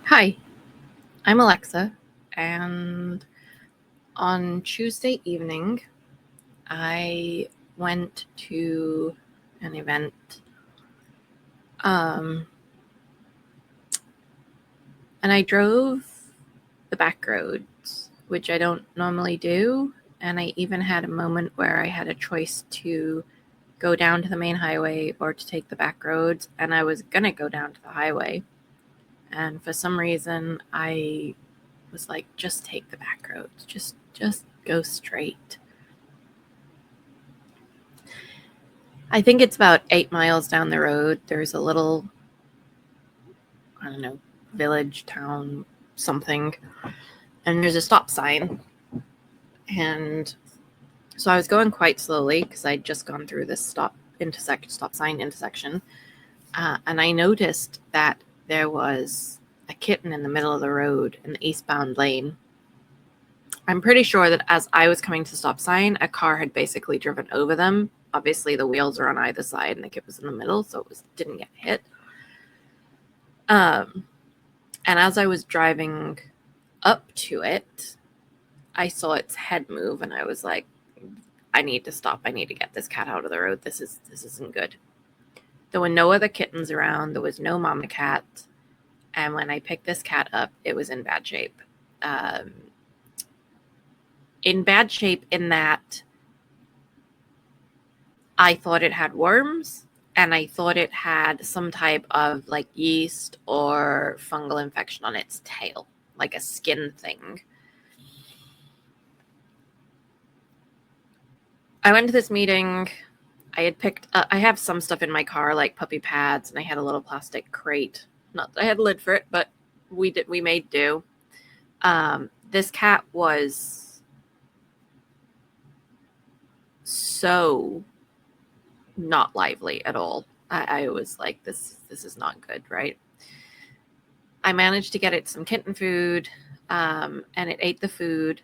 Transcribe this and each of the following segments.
Hi, I'm Alexa, and on Tuesday evening, I went to an event. And I drove the back roads, which I don't normally do. And I even had a moment where I had a choice to go down to the main highway or to take the back roads. And I was going to go down to the highway. And for some reason, I was like, just take the back roads. Just go straight. I think it's about 8 miles down the road. There's a little, I don't know, village, town, something. And there's a stop sign. And so I was going quite slowly because I'd just gone through this stop sign intersection. And I noticed that there was a kitten in the middle of the road in the eastbound lane. I'm pretty sure that as I was coming to the stop sign, a car had basically driven over them. Obviously, the wheels are on either side and the kid was in the middle, so it didn't get hit. And as I was driving up to it, I saw its head move, and I was like, I need to stop. I need to get this cat out of the road. This isn't good. There were no other kittens around. There was no mama cat. And when I picked this cat up, it was in bad shape. In bad shape in that I thought it had worms, and I thought it had some type of like yeast or fungal infection on its tail, like a skin thing. I went to this meeting. I had picked I have some stuff in my car, like puppy pads, and I had a little plastic crate. Not that I had a lid for it, but we made do. This cat was so not lively at all. I was like, this is not good, right? I managed to get it some kitten food, and it ate the food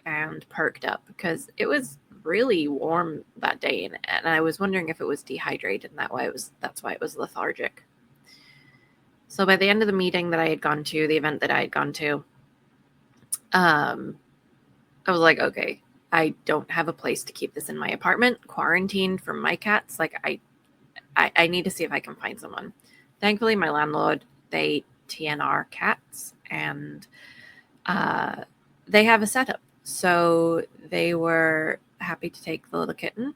and perked up because it was really warm that day, and I was wondering if it was dehydrated, and that's why it was lethargic. So by the end of the meeting that I had gone to, the event that I had gone to, I was like, okay, I don't have a place to keep this in my apartment, quarantined from my cats. Like I need to see if I can find someone. Thankfully, my landlord, they TNR cats, and they have a setup. So they were happy to take the little kitten,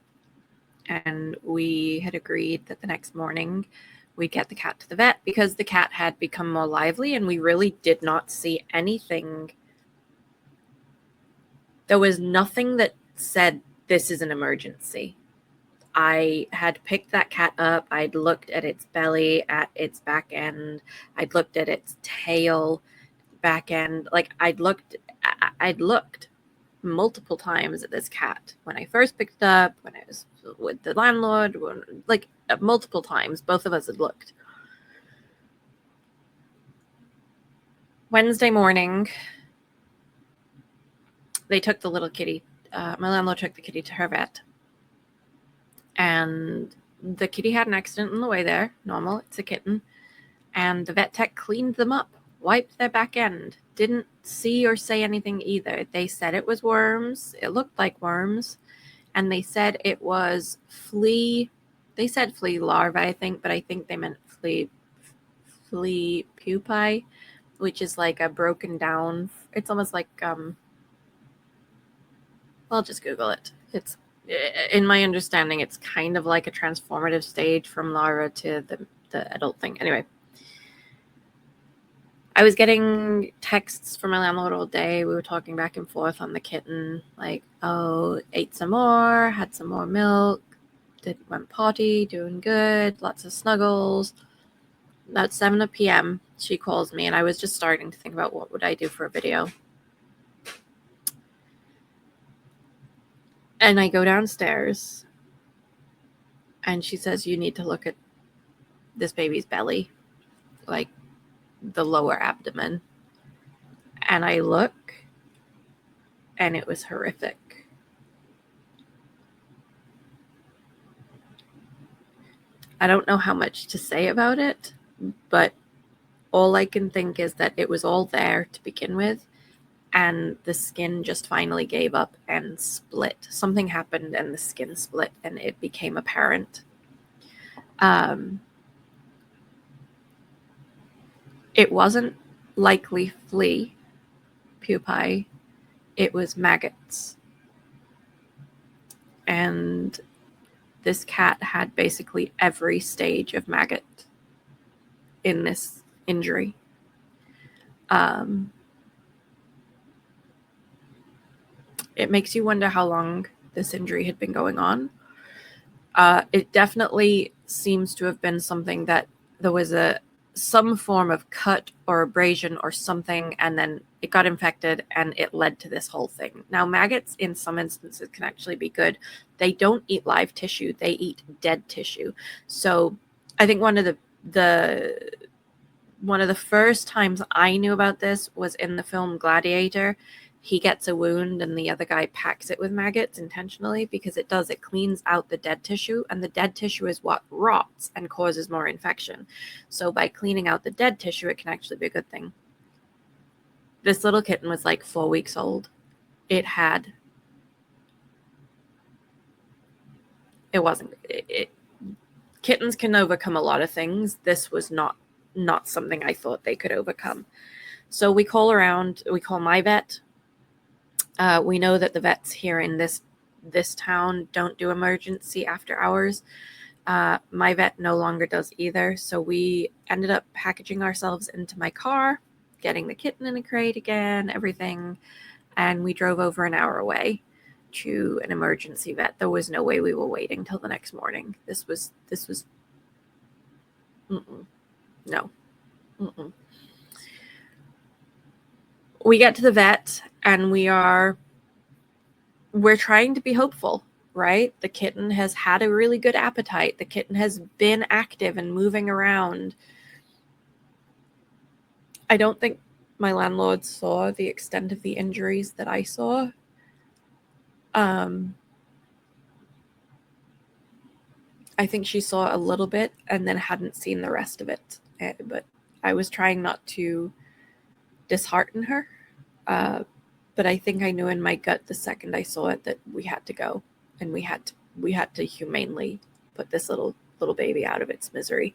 and we had agreed that the next morning we'd get the cat to the vet because the cat had become more lively, and we really did not see anything. There was nothing that said this is an emergency. I had picked that cat up. I'd looked at its belly, at its back end. I'd looked at its tail, back end. Like I'd looked multiple times at this cat when I first picked it up, when I was with the landlord, multiple times. Both of us had looked. Wednesday morning, they took the little kitty. My landlord took the kitty to her vet, and the kitty had an accident on the way there. Normal, it's a kitten. And the vet tech cleaned them up, wiped their back end, didn't see or say anything either. They said it was worms. It looked like worms. And they said it was flea. They said flea larvae, I think, but I think they meant flea pupae, which is like a broken down. It's almost like I'll just Google it. It's, in my understanding, it's kind of like a transformative stage from larva to the adult thing. Anyway, I was getting texts from my landlord all day. We were talking back and forth on the kitten, like, oh, ate some more, had some more milk, went potty, doing good, lots of snuggles. About 7 p.m., she calls me, and I was just starting to think about what would I do for a video. And I go downstairs, and she says, you need to look at this baby's belly, like the lower abdomen. And I look, and it was horrific. I don't know how much to say about it, but all I can think is that it was all there to begin with, and the skin just finally gave up and split. Something happened and the skin split and it became apparent. It wasn't likely flea pupae, it was maggots. And this cat had basically every stage of maggot in this injury. It makes you wonder how long this injury had been going on. It definitely seems to have been something that there was some form of cut or abrasion or something, and then it got infected and it led to this whole thing. Now, maggots in some instances can actually be good. They don't eat live tissue, they eat dead tissue. So I think one of the first times I knew about this was in the film Gladiator. He gets a wound and the other guy packs it with maggots intentionally because it cleans out the dead tissue, and the dead tissue is what rots and causes more infection. So by cleaning out the dead tissue, it can actually be a good thing. This little kitten was like 4 weeks old. It kittens can overcome a lot of things. This was not something I thought they could overcome. So we call my vet. We know that the vets here in this town don't do emergency after hours. My vet no longer does either. So we ended up packaging ourselves into my car, getting the kitten in a crate again, everything. And we drove over an hour away to an emergency vet. There was no way we were waiting till the next morning. This was no. We get to the vet and we're trying to be hopeful, right? The kitten has had a really good appetite. The kitten has been active and moving around. I don't think my landlord saw the extent of the injuries that I saw. I think she saw a little bit and then hadn't seen the rest of it. But I was trying not to dishearten her. But I think I knew in my gut the second I saw it that we had to go, and we had to humanely put this little baby out of its misery.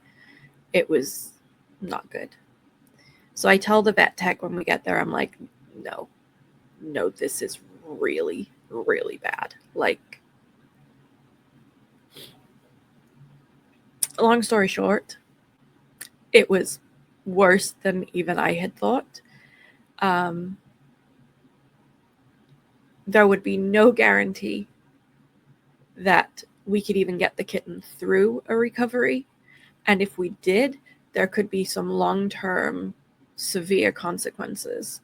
It was not good. So I tell the vet tech when we get there, I'm like, no, this is really, really bad. Like, long story short, it was worse than even I had thought. There would be no guarantee that we could even get the kitten through a recovery. And if we did, there could be some long-term severe consequences.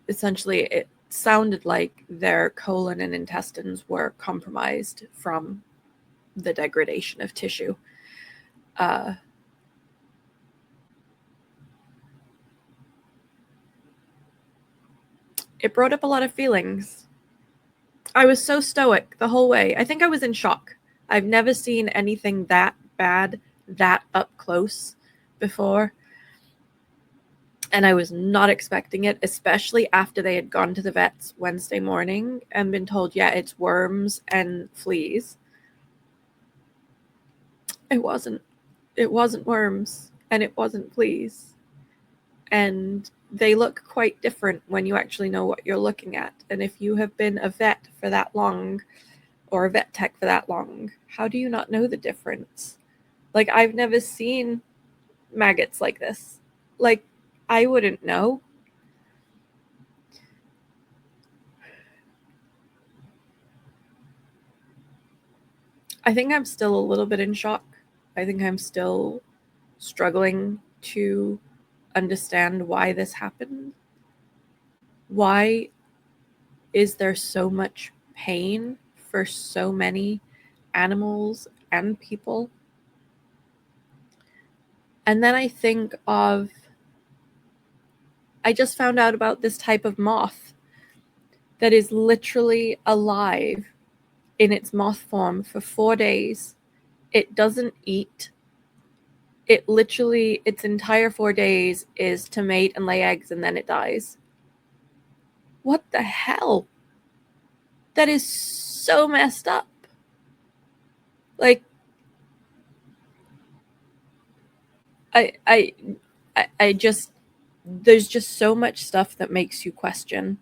Essentially, it sounded like their colon and intestines were compromised from the degradation of tissue. It brought up a lot of feelings. I was so stoic the whole way. I think I was in shock. I've never seen anything that bad, that up close before. And I was not expecting it, especially after they had gone to the vets Wednesday morning and been told, yeah, it's worms and fleas. It wasn't worms and it wasn't fleas. And they look quite different when you actually know what you're looking at. And if you have been a vet for that long or a vet tech for that long, how do you not know the difference? Like, I've never seen maggots like this. Like, I wouldn't know. I think I'm still a little bit in shock. I think I'm still struggling to understand why this happened. Why is there so much pain for so many animals and people? And then I think of, I just found out about this type of moth that is literally alive in its moth form for 4 days It doesn't eat. It literally, its entire 4 days is to mate and lay eggs, and then it dies. What the hell? That is so messed up. Like, I just, there's just so much stuff that makes you question,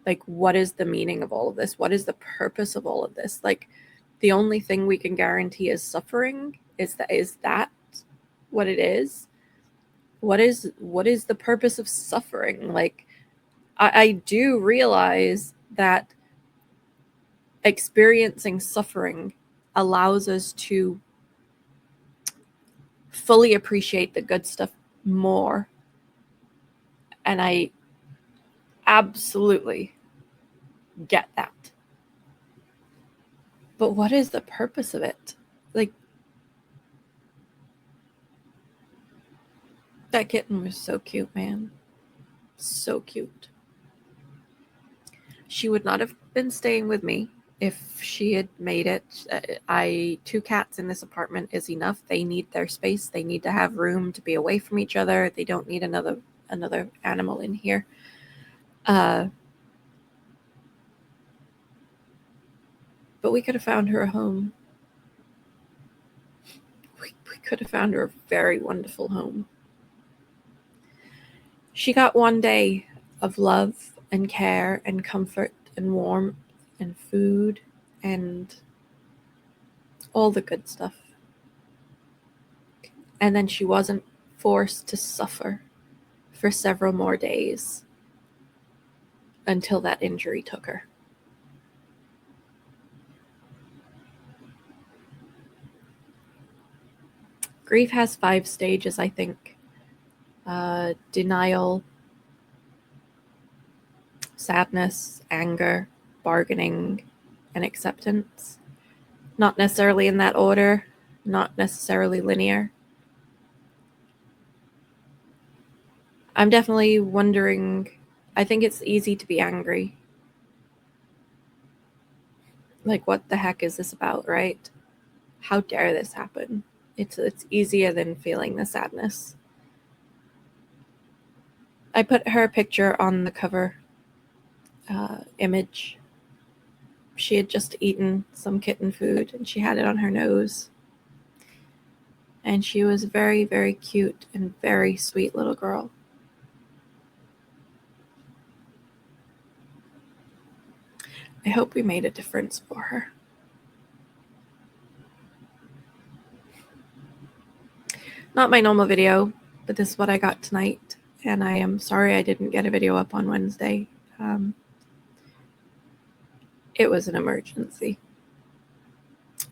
like, what is the meaning of all of this? What is the purpose of all of this? Like, the only thing we can guarantee is suffering. Is that what it is? What is the purpose of suffering? Like, I do realize that experiencing suffering allows us to fully appreciate the good stuff more. And I absolutely get that. But what is the purpose of it? Like, that kitten was so cute, man. So cute. She would not have been staying with me if she had made it. 2 cats in this apartment is enough. They need their space. They need to have room to be away from each other. They don't need another animal in here. But we could have found her a home. We could have found her a very wonderful home. She got 1 day of love and care and comfort and warmth and food and all the good stuff. And then she wasn't forced to suffer for several more days until that injury took her. Grief has 5 stages, I think. Denial, sadness, anger, bargaining, and acceptance. Not necessarily in that order, not necessarily linear. I'm definitely wondering, I think it's easy to be angry. Like, what the heck is this about, right? How dare this happen? It's easier than feeling the sadness. I put her picture on the cover image. She had just eaten some kitten food and she had it on her nose. And she was a very, very cute and very sweet little girl. I hope we made a difference for her. Not my normal video, but this is what I got tonight. And I am sorry I didn't get a video up on Wednesday. It was an emergency.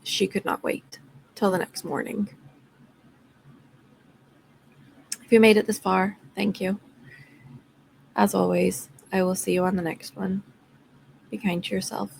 She could not wait till the next morning. If you made it this far, thank you. As always, I will see you on the next one. Be kind to yourself.